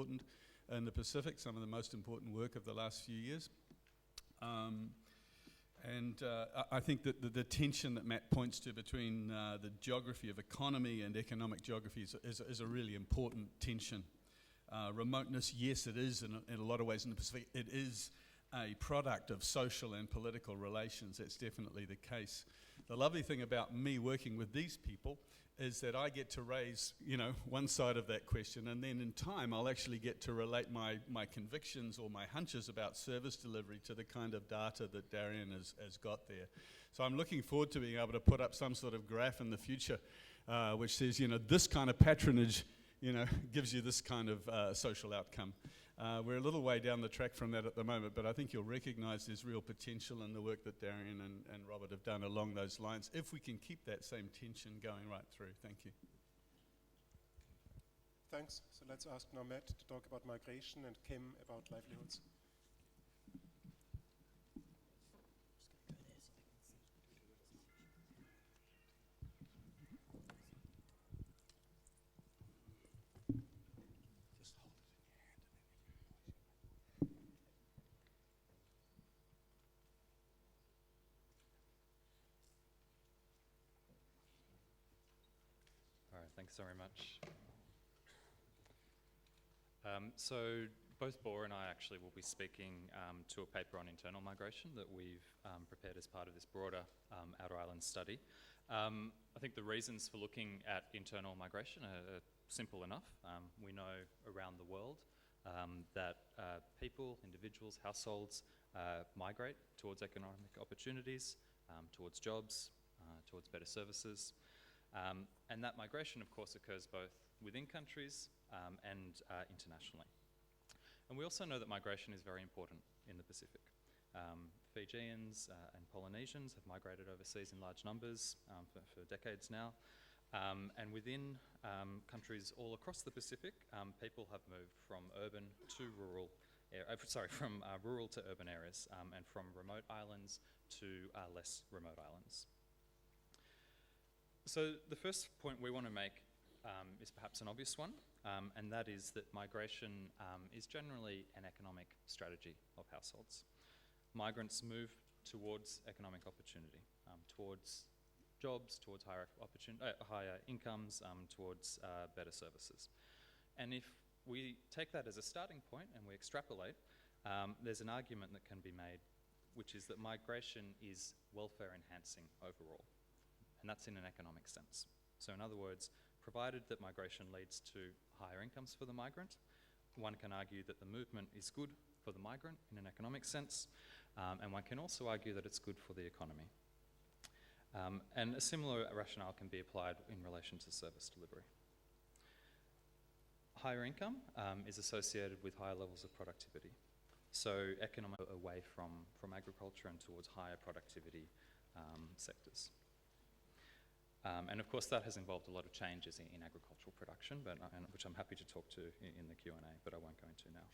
important in the Pacific, some of the most important work of the last few years. I think that the tension that Matt points to between the geography of economy and economic geography is a really important tension. Remoteness, yes, it is in a lot of ways in the Pacific. It is a product of social and political relations. That's definitely the case. The lovely thing about me working with these people is that I get to raise, one side of that question, and then in time I'll actually get to relate my convictions or my hunches about service delivery to the kind of data that Darian has got there. So I'm looking forward to being able to put up some sort of graph in the future which says, this kind of patronage, gives you this kind of social outcome. We're a little way down the track from that at the moment, but I think you'll recognize there's real potential in the work that Darian and Robert have done along those lines, if we can keep that same tension going right through. Thank you. Thanks. So let's ask now Matt to talk about migration and Kim about livelihoods. Thanks very much. So both Bor and I actually will be speaking to a paper on internal migration that we've prepared as part of this broader Outer Islands study. I think the reasons for looking at internal migration are simple enough. We know around the world that people, individuals, households migrate towards economic opportunities, towards jobs, towards better services. And that migration, of course, occurs both within countries and internationally. And we also know that migration is very important in the Pacific. Fijians and Polynesians have migrated overseas in large numbers for decades now. And within countries all across the Pacific, people have moved from urban to rural, from rural to urban areas, and from remote islands to less remote islands. So the first point we want to make is perhaps an obvious one, and that is that migration is generally an economic strategy of households. Migrants move towards economic opportunity, towards jobs, towards higher incomes, towards better services. And if we take that as a starting point and we extrapolate, there's an argument that can be made, which is that migration is welfare enhancing overall. And that's in an economic sense. So in other words, provided that migration leads to higher incomes for the migrant, one can argue that the movement is good for the migrant in an economic sense, and one can also argue that it's good for the economy. And a similar rationale can be applied in relation to service delivery. Higher income is associated with higher levels of productivity. So economic away from agriculture and towards higher productivity sectors. And of course that has involved a lot of changes in agricultural production, which I'm happy to talk to in the Q&A, but I won't go into now.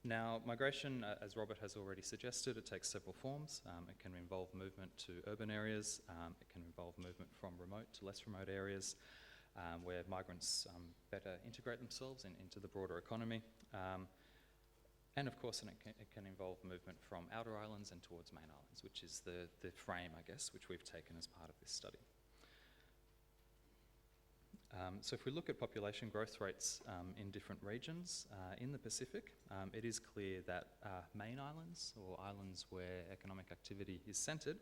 Now, migration, as Robert has already suggested, it takes several forms. It can involve movement to urban areas. It can involve movement from remote to less remote areas, where migrants better integrate themselves into the broader economy. And of course, it can involve movement from outer islands and towards main islands, which is the frame, I guess, which we've taken as part of this study. So if we look at population growth rates in different regions in the Pacific, it is clear that main islands, or islands where economic activity is centred,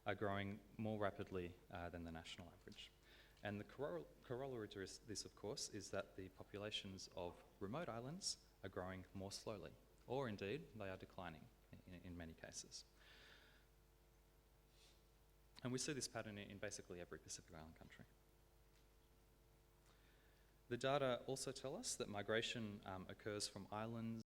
are growing more rapidly than the national average. And the corollary to this, of course, is that the populations of remote islands are growing more slowly, or indeed, they are declining in many cases. And we see this pattern in basically every Pacific Island country. The data also tell us that migration occurs from islands